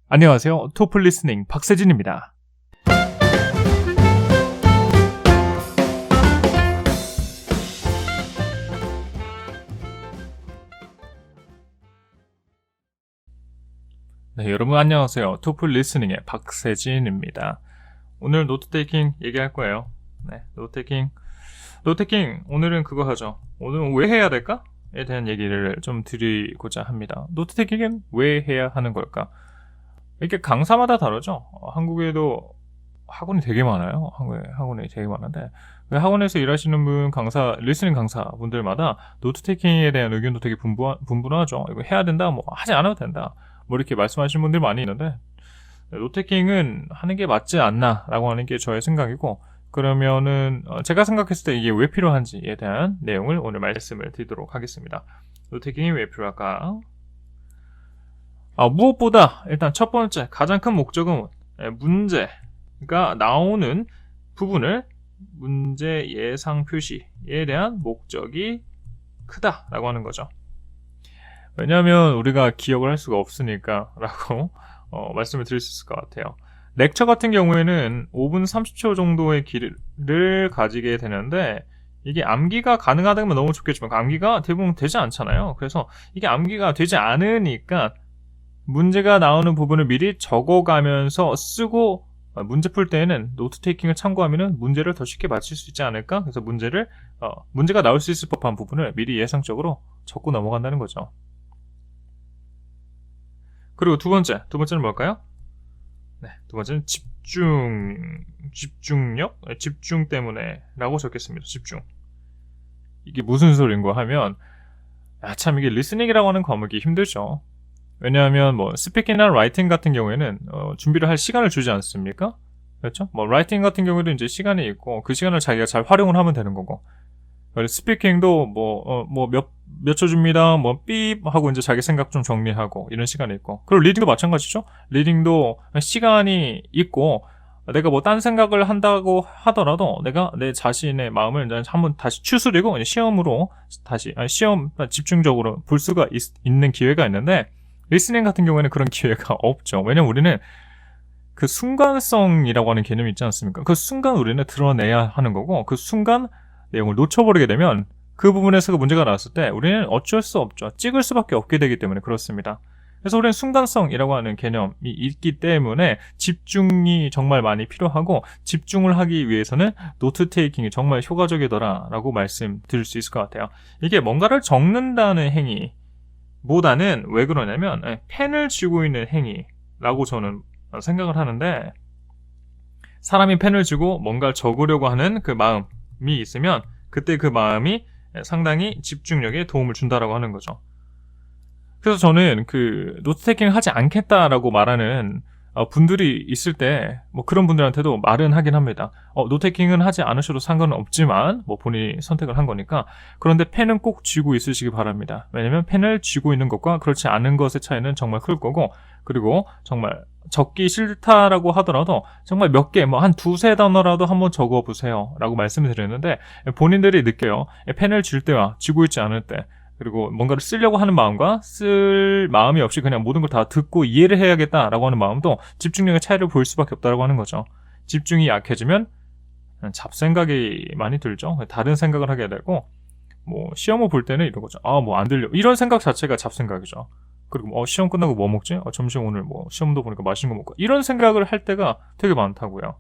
안녕하세요. 토플 리스닝 박세진입니다. 네, 여러분 안녕하세요. 토플 리스닝의 박세진입니다. 오늘 노트 테이킹 얘기할 거예요. 네, 노트 테이킹 오늘은 그거 하죠. 오늘은 왜 해야 될까?에 대한 얘기를 좀 드리고자 합니다. 노트 테이킹은 왜 해야 하는 걸까? 이게 강사마다 다르죠. 한국에도 학원이 되게 많아요. 학원이 되게 많은데 학원에서 일하시는 분 리스닝 강사분들마다 노트 테이킹에 대한 의견도 되게 분분하죠. 이거 해야 된다, 뭐 하지 않아도 된다, 뭐 이렇게 말씀하시는 분들 많이 있는데, 노트 테이킹은 하는 게 맞지 않나라고 하는 게 저의 생각이고, 그러면은 제가 생각했을 때 이게 왜 필요한지에 대한 내용을 오늘 말씀을 드리도록 하겠습니다. 노트 테이킹이 왜 필요할까? 무엇보다 일단 첫 번째 가장 큰 목적은 문제가 나오는 부분을 문제 예상 표시에 대한 목적이 크다라고 하는 거죠. 왜냐하면 우리가 기억을 할 수가 없으니까 라고 말씀을 드릴 수 있을 것 같아요. 렉처 같은 경우에는 5분 30초 정도의 길이를 가지게 되는데, 이게 암기가 가능하다면 너무 좋겠지만 암기가 대부분 되지 않잖아요. 그래서 이게 암기가 되지 않으니까 문제가 나오는 부분을 미리 적어가면서 쓰고, 문제 풀 때에는 노트 테이킹을 참고하면 문제를 더 쉽게 맞출 수 있지 않을까? 그래서 문제가 나올 수 있을 법한 부분을 미리 예상적으로 적고 넘어간다는 거죠. 그리고 두 번째는 뭘까요? 네, 두 번째는 집중력? 집중 때문에 라고 적겠습니다. 집중. 이게 무슨 소린가 하면, 참 이게 리스닝이라고 하는 과목이 힘들죠. 왜냐하면 스피킹이나 라이팅 같은 경우에는 준비를 할 시간을 주지 않습니까? 그렇죠? 라이팅 같은 경우에도 이제 시간이 있고 그 시간을 자기가 잘 활용을 하면 되는 거고, 스피킹도 몇 초 줍니다, 삐 하고 이제 자기 생각 좀 정리하고 이런 시간이 있고, 그리고 리딩도 마찬가지죠. 리딩도 시간이 있고, 내가 딴 생각을 한다고 하더라도 내가 내 자신의 마음을 이제 한번 다시 추스리고 시험으로 시험 집중적으로 볼 수가 있는 기회가 있는데, 리스닝 같은 경우에는 그런 기회가 없죠. 왜냐면 우리는 그 순간성이라고 하는 개념이 있지 않습니까? 그 순간 우리는 드러내야 하는 거고, 그 순간 내용을 놓쳐버리게 되면 그 부분에서 문제가 나왔을 때 우리는 어쩔 수 없죠. 찍을 수밖에 없게 되기 때문에 그렇습니다. 그래서 우리는 순간성이라고 하는 개념이 있기 때문에 집중이 정말 많이 필요하고, 집중을 하기 위해서는 노트 테이킹이 정말 효과적이더라라고 말씀드릴 수 있을 것 같아요. 이게 뭔가를 적는다는 행위보다는 왜 그러냐면 펜을 쥐고 있는 행위라고 저는 생각을 하는데, 사람이 펜을 쥐고 뭔가를 적으려고 하는 그 마음이 있으면 그때 그 마음이 상당히 집중력에 도움을 준다라고 하는 거죠. 그래서 저는 그 노트 테이킹을 하지 않겠다라고 말하는 분들이 있을 때 그런 분들한테도 말은 하긴 합니다. 노트 테이킹은 하지 않으셔도 상관은 없지만 본인이 선택을 한 거니까, 그런데 펜은 꼭 쥐고 있으시기 바랍니다. 왜냐면 펜을 쥐고 있는 것과 그렇지 않은 것의 차이는 정말 클 거고, 그리고 정말 적기 싫다라고 하더라도 정말 몇 개, 한 두세 단어라도 한번 적어보세요 라고 말씀을 드렸는데, 본인들이 느껴요. 펜을 쥘 때와 쥐고 있지 않을 때, 그리고 뭔가를 쓰려고 하는 마음과 쓸 마음이 없이 그냥 모든 걸 다 듣고 이해를 해야겠다라고 하는 마음도 집중력의 차이를 보일 수밖에 없다라고 하는 거죠. 집중이 약해지면 잡생각이 많이 들죠. 다른 생각을 하게 되고, 시험을 볼 때는 이런 거죠. 안 들려. 이런 생각 자체가 잡생각이죠. 그리고 시험 끝나고 뭐 먹지? 점심 오늘 시험도 보니까 맛있는 거 먹고, 이런 생각을 할 때가 되게 많다고요.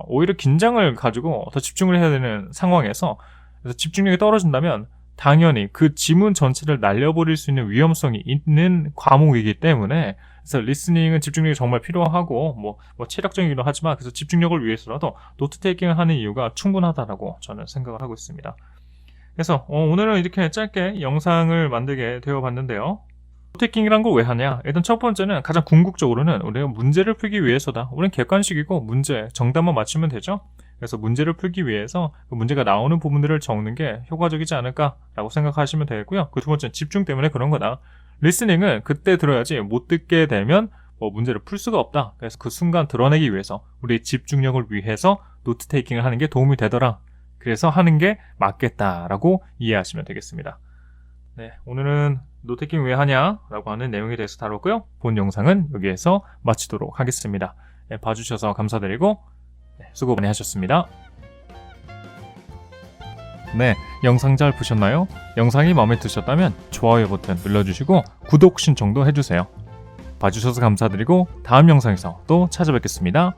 오히려 긴장을 가지고 더 집중을 해야 되는 상황에서, 그래서 집중력이 떨어진다면 당연히 그 지문 전체를 날려버릴 수 있는 위험성이 있는 과목이기 때문에, 그래서 리스닝은 집중력이 정말 필요하고 체력적이기도 하지만, 그래서 집중력을 위해서라도 노트 테이킹을 하는 이유가 충분하다라고 저는 생각을 하고 있습니다. 그래서 오늘은 이렇게 짧게 영상을 만들게 되어봤는데요. 노트 테이킹이란 걸 왜 하냐? 일단 첫 번째는, 가장 궁극적으로는 우리가 문제를 풀기 위해서다. 우리는 객관식이고 정답만 맞추면 되죠. 그래서 문제를 풀기 위해서 그 문제가 나오는 부분들을 적는 게 효과적이지 않을까라고 생각하시면 되겠고요. 그 두 번째는 집중 때문에 그런 거다. 리스닝은 그때 들어야지 못 듣게 되면 문제를 풀 수가 없다. 그래서 그 순간 드러내기 위해서, 우리의 집중력을 위해서 노트 테이킹을 하는 게 도움이 되더라. 그래서 하는 게 맞겠다라고 이해하시면 되겠습니다. 네, 오늘은 노태킹 왜 하냐? 라고 하는 내용에 대해서 다뤘고요. 본 영상은 여기에서 마치도록 하겠습니다. 네, 봐주셔서 감사드리고 수고 많이 하셨습니다. 네, 영상 잘 보셨나요? 영상이 마음에 드셨다면 좋아요 버튼 눌러주시고 구독 신청도 해주세요. 봐주셔서 감사드리고 다음 영상에서 또 찾아뵙겠습니다.